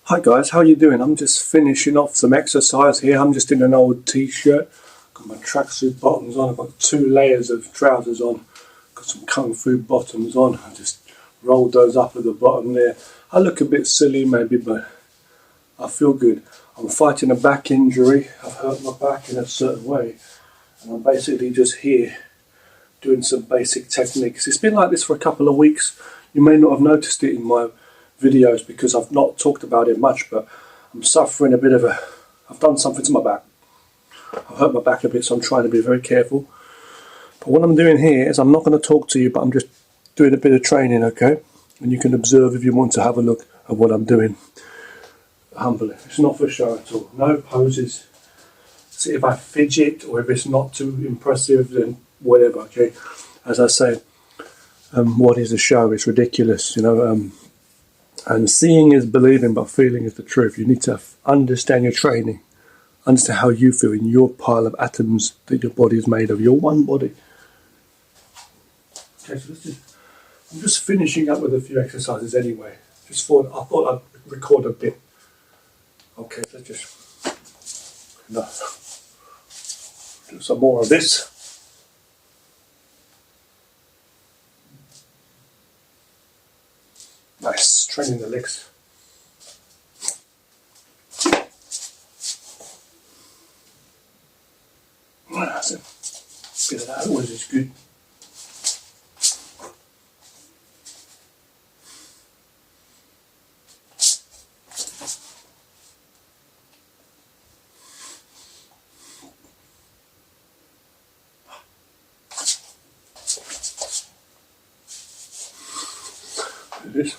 Hi guys, how you doing? I'm just finishing off some exercise here. I'm just in an old t-shirt. Got my tracksuit bottoms on. I've got 2 layers of trousers on. Got some kung fu bottoms on. I just rolled those up at the bottom there. I look a bit silly maybe, but I feel good. I'm fighting a back injury. I've hurt my back in a certain way. And I'm basically just here doing some basic techniques. It's been like this for a couple of weeks. You may not have noticed it in my videos because I've not talked about it much, but I'm suffering a bit of I've done something to my back. I've hurt my back a bit, so I'm trying to be very careful. But what I'm doing here is I'm not going to talk to you, but I'm just doing a bit of training, okay? And you can observe if you want to have a look at what I'm doing. Humbly. It's not for show at all. No poses. See if I fidget or if it's not too impressive, then whatever, okay? As I say, what is a show? It's ridiculous, and seeing is believing, but feeling is the truth. You need to understand your training, understand how you feel in your pile of atoms that your body is made of, your one body. Okay, so I'm just finishing up with a few exercises anyway. I thought I'd record a bit. Okay, so do some more of this. Nice, training the legs. That's it. Bit of that always is good. Do this.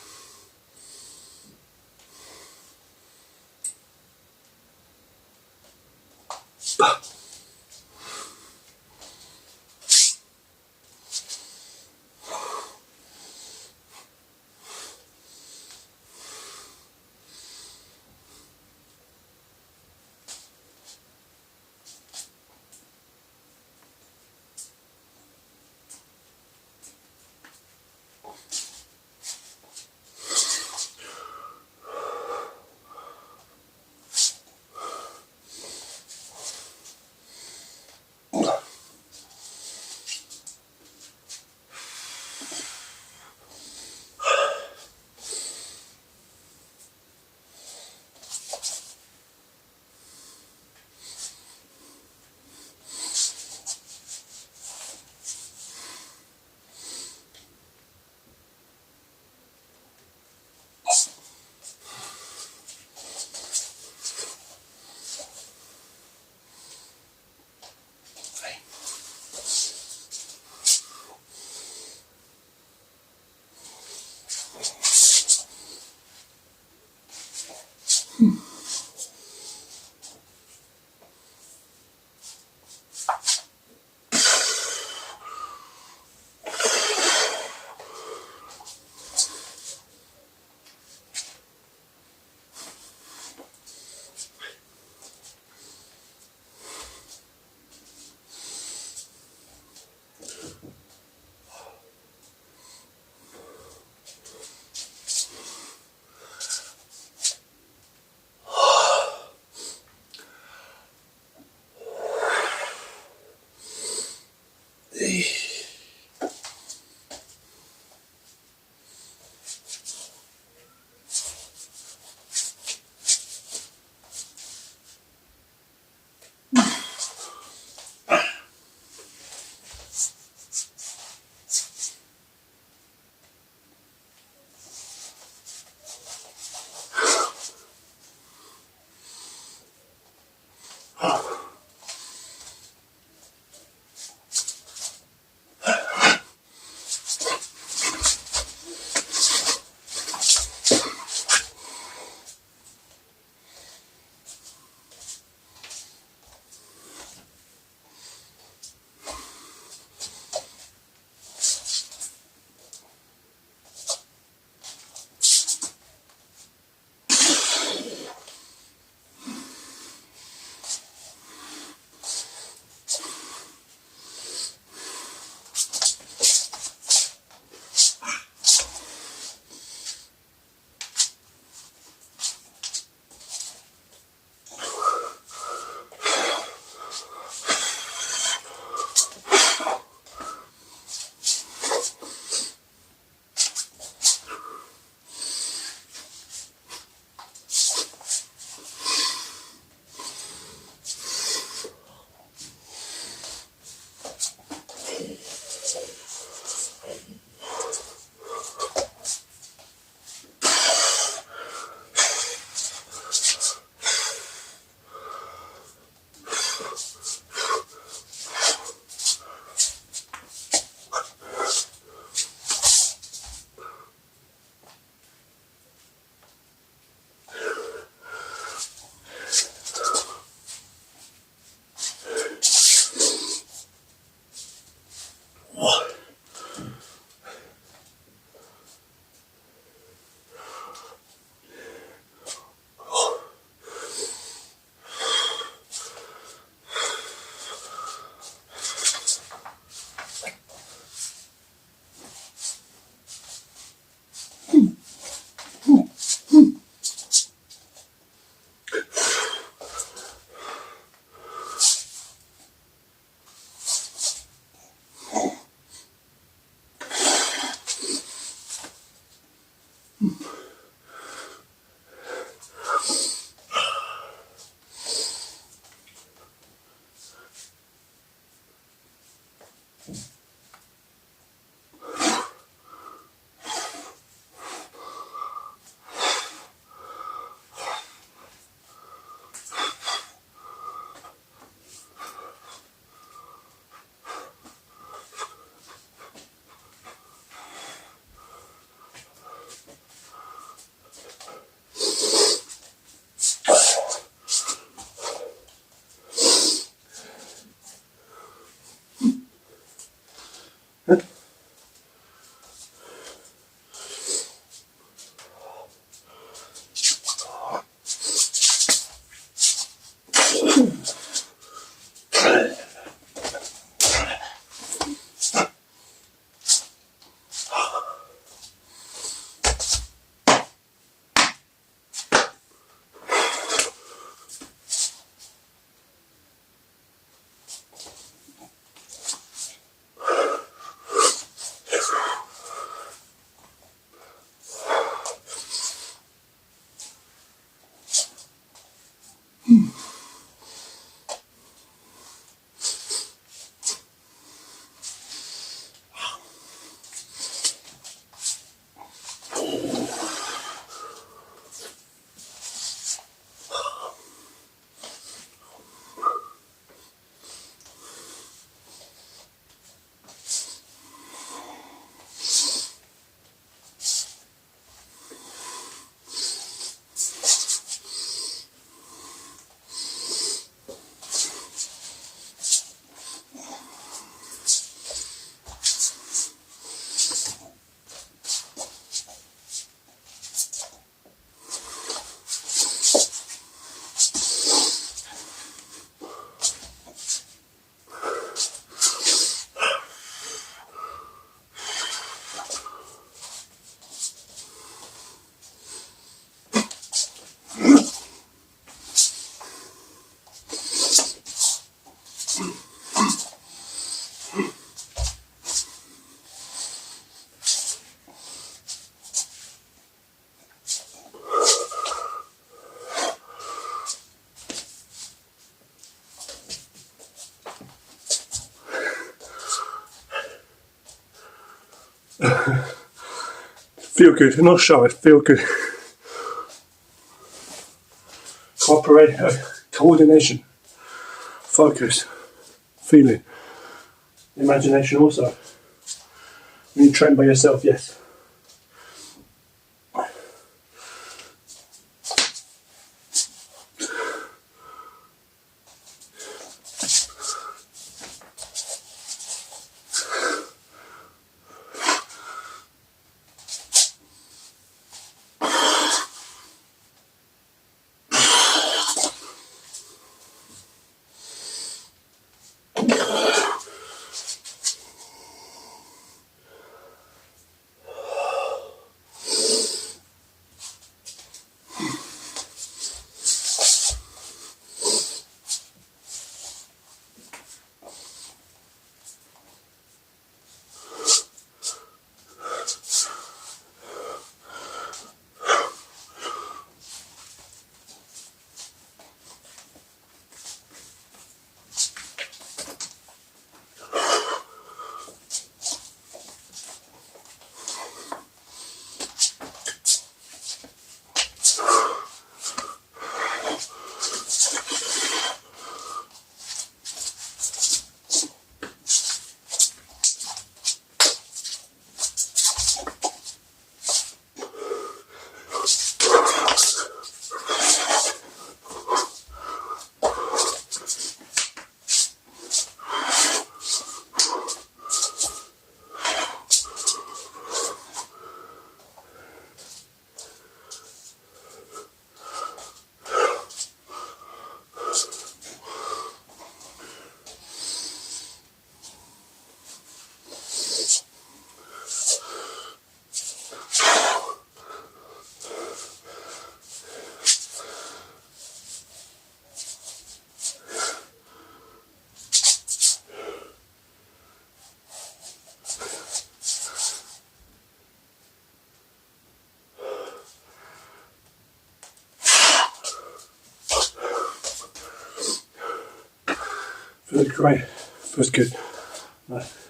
Feel good, not shy, feel good. Cooperate, coordination, focus, feeling, imagination also. When you train by yourself, yes. Feels great, feels good. Nice.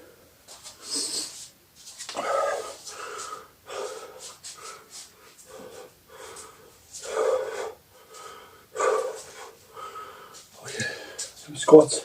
Okay, some squats.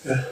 Yeah.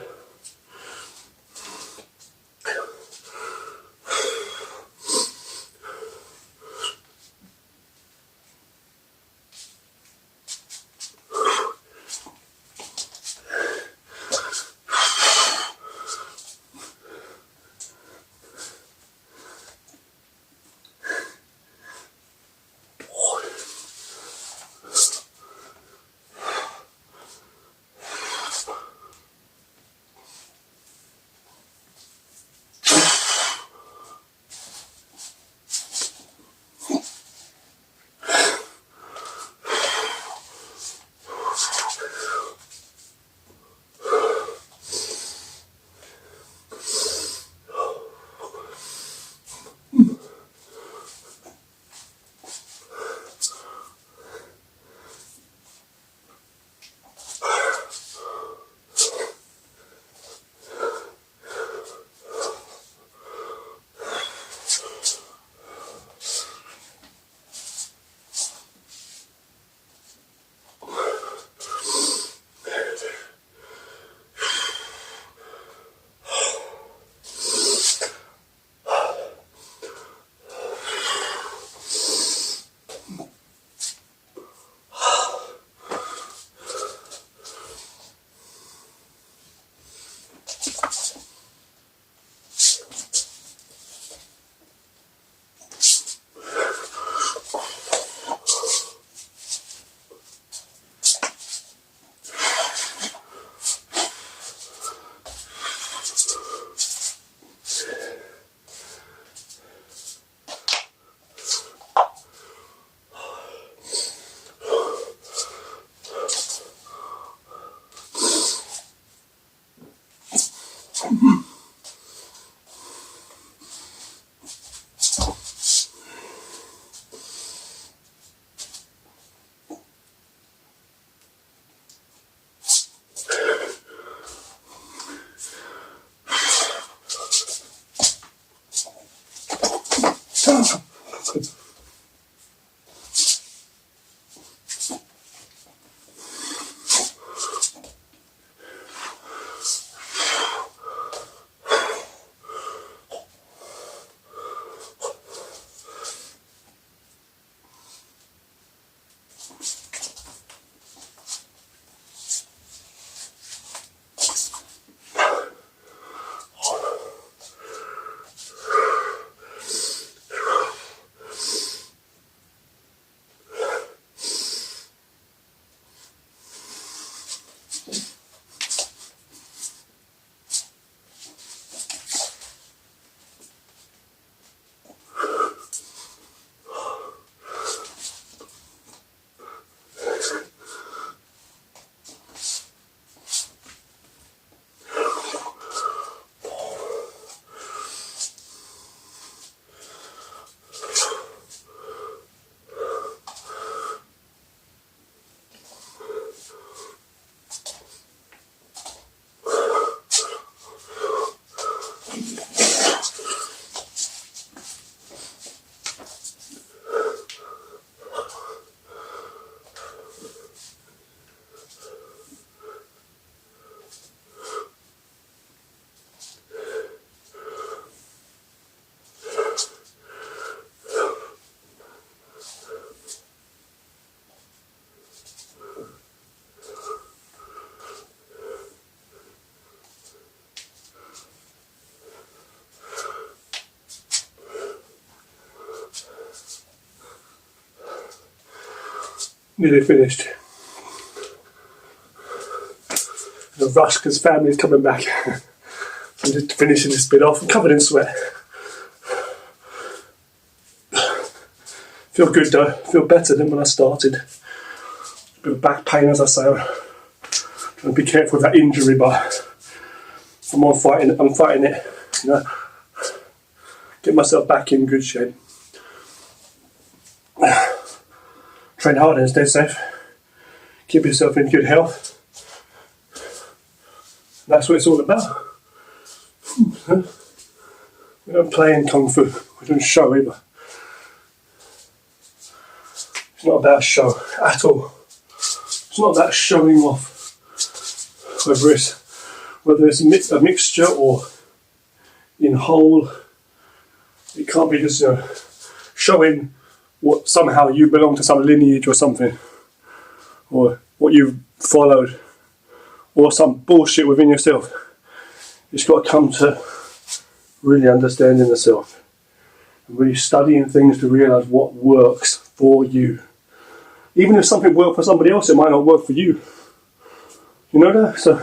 Nearly finished. In a rush because family's coming back. I'm just finishing this bit off. I'm covered in sweat. Feel good though. Feel better than when I started. A bit of back pain, as I say. I'm trying to be careful with that injury, but I'm fighting it. You know, get myself back in good shape. Train hard and stay safe. Keep yourself in good health. That's what it's all about. We don't play in Kung Fu. We don't show either. It's not about show whether it's a mixture or in whole. It can't be just showing what somehow you belong to some lineage or something, or what you've followed, or some bullshit within yourself. It's got to come to really understanding the self, and really studying things to realise what works for you. Even if something worked for somebody else, it might not work for you. You know that? So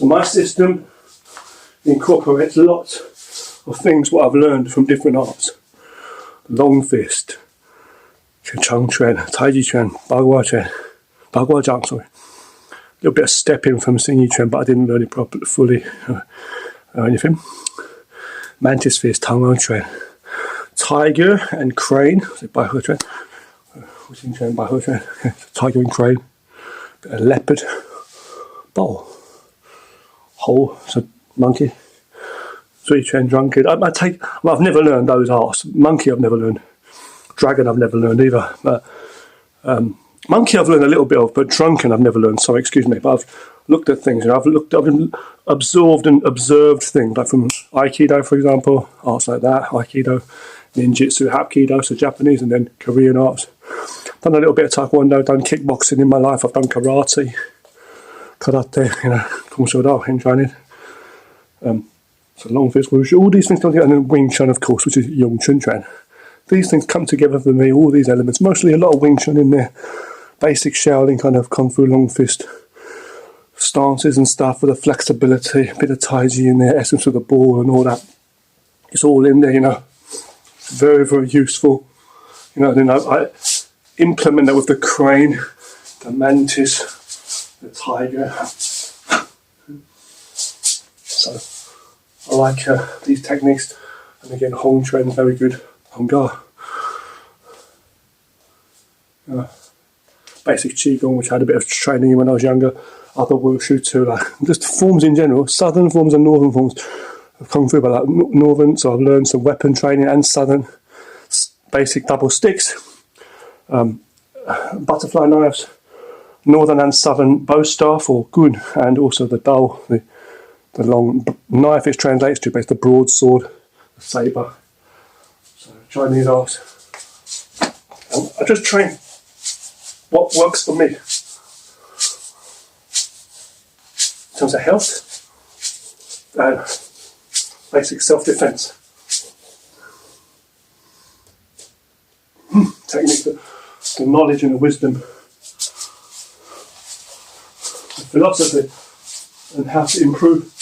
my system incorporates lots of things what I've learned from different arts. Long fist, Cheng Chuan, Taiji Chuan, Bagua Chuan, Bagua Zhang, sorry. A little bit of stepping from Xingyi Chuan, but I didn't learn it properly, fully or anything. Mantis fist, Tang Chuan. Tiger and crane, Bai He Chuan. Xing Chuan, Bai He Chuan. Tiger and crane. Bit of leopard. Bowl. Hole, so monkey. Sui Chuan, drunkard. I've never learned those arts. Monkey I've never learned. Dragon I've never learned either. But monkey I've learned a little bit of, but drunken I've never learned. Sorry, excuse me. But I've looked at things. I've absorbed and observed things, like from Aikido, for example, arts like that. Aikido, ninjutsu, Hapkido, so Japanese, and then Korean arts. Done a little bit of Taekwondo, done kickboxing in my life. I've done karate, Kung Fu Dao in Chinese. So long fist, wushu, all these things come together, and then Wing Chun, of course, which is Yong Chun Chuan. These things come together for me, all these elements, mostly a lot of Wing Chun in there, basic Shaolin kind of Kung Fu long fist stances and stuff with the flexibility, a bit of Taiji in there, essence of the ball and all that. It's all in there, very, very useful. Then I implement that with the crane, the mantis, the tiger. So I like these techniques, and again Hong Chuan, very good. Hong Ga. Basic Qigong, which I had a bit of training in when I was younger. Other Wushu too, like just forms in general, southern forms and northern forms of Kung Fu, but like northern, so I've learned some weapon training, and southern basic double sticks, butterfly knives, northern and southern bow staff or gun, and also the dao, the long knife it translates to, but it's the broadsword, the sabre. So Chinese arts. And I just train what works for me in terms of health and basic self-defense. Technique, the knowledge and the wisdom, the philosophy, and how to improve,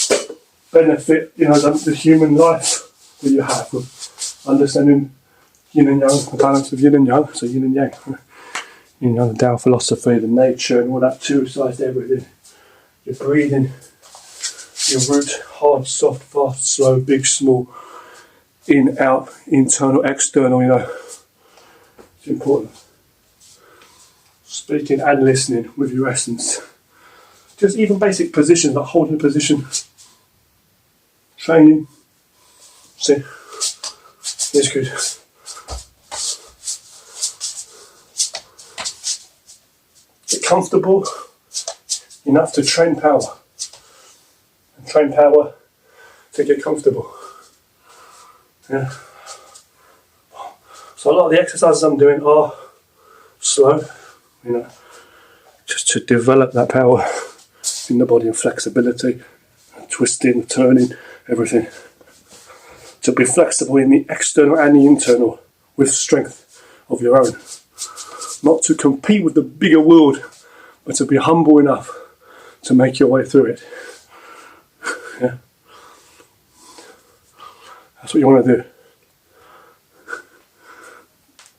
benefit, the human life that you have, with understanding yin and yang, the balance of yin and yang, so yin and yang, the Tao philosophy, the nature, and all that two-sides, everything. Your breathing, your root, hard, soft, fast, slow, big, small, in, out, internal, external, It's important. Speaking and listening with your essence. Just even basic positions, like holding position, training. See, it's good. Get comfortable enough to train power, and train power to get comfortable. Yeah. So a lot of the exercises I'm doing are slow, just to develop that power in the body, and flexibility, and twisting, turning, everything. To be flexible in the external and the internal with strength of your own. Not to compete with the bigger world, but to be humble enough to make your way through it. Yeah. That's what you want to do.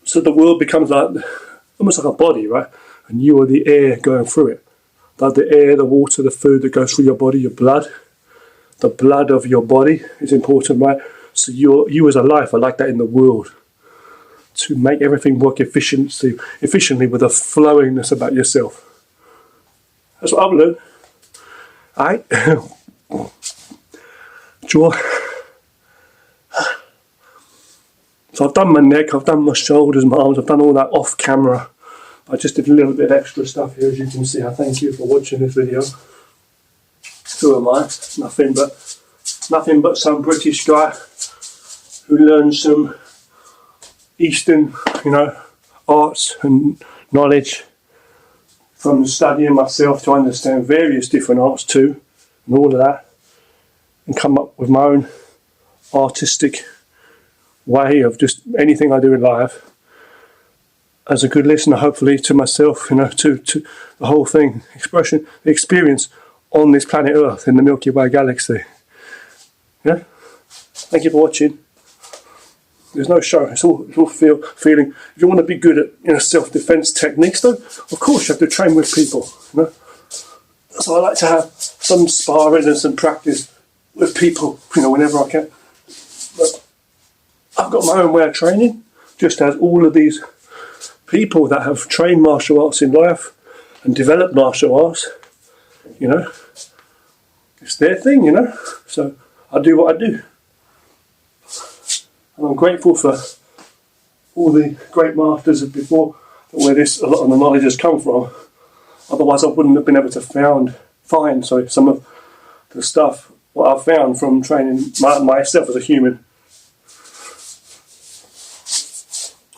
So the world becomes like almost like a body, right? And you are the air going through it. Like the air, the water, the food that goes through your body, your blood. The blood of your body is important, right? So you as a life are like that in the world. To make everything work efficiently with a flowingness about yourself. That's what I've learned. Alright? Jaw. So I've done my neck, I've done my shoulders, my arms, I've done all that off camera I just did a little bit of extra stuff here, as you can see. I thank you for watching this video. Who am I? Nothing but some British guy who learned some Eastern, arts and knowledge from studying myself to understand various different arts too, and all of that, and come up with my own artistic way of just anything I do in life as a good listener, hopefully, to myself, to the whole thing, the experience on this planet Earth in the Milky Way galaxy. Yeah? Thank you for watching. There's no show. It's all feeling. If you want to be good at self-defense techniques, though, of course you have to train with people. So I like to have some sparring and some practice with people, whenever I can. But I've got my own way of training, just as all of these people that have trained martial arts in life and developed martial arts, it's their thing, So I do what I do. And I'm grateful for all the great masters of before, where a lot of the knowledge has come from. Otherwise I wouldn't have been able to find some of the stuff, what I've found from training myself as a human.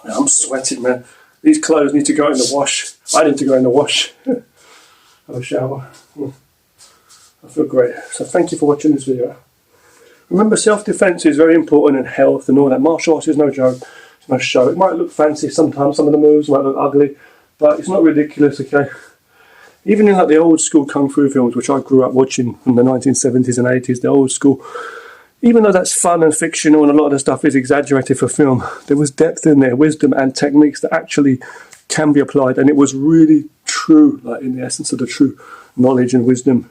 I'm sweating, man. These clothes need to go in the wash. I need to go in the wash. Have a shower. I feel great. So thank you for watching this video. Remember, self-defense is very important in health and all that. Martial arts is no joke. It's no show. It might look fancy sometimes. Some of the moves might look ugly, but it's not ridiculous, okay? Even in the old school kung fu films, which I grew up watching from the 1970s and 80s, the old school, even though that's fun and fictional and a lot of the stuff is exaggerated for film, there was depth in there, wisdom and techniques that actually can be applied, and it was really true, in the essence of the true knowledge and wisdom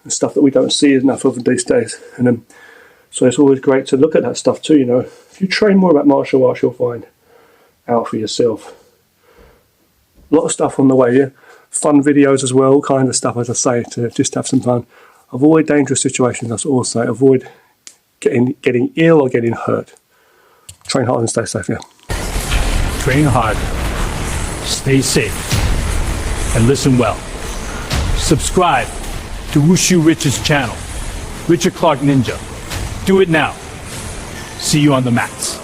and stuff that we don't see enough of these days. And so it's always great to look at that stuff too, If you train more about martial arts, you'll find out for yourself. A lot of stuff on the way, yeah? Fun videos as well, all kind of stuff, as I say, to just have some fun. Avoid dangerous situations, that's all I say. Avoid getting ill or getting hurt. Train hard and stay safe, yeah. Train hard, stay safe, and listen well. Subscribe to Wushu Rich's channel, Richard Clark Ninja. Do it now. See you on the mats.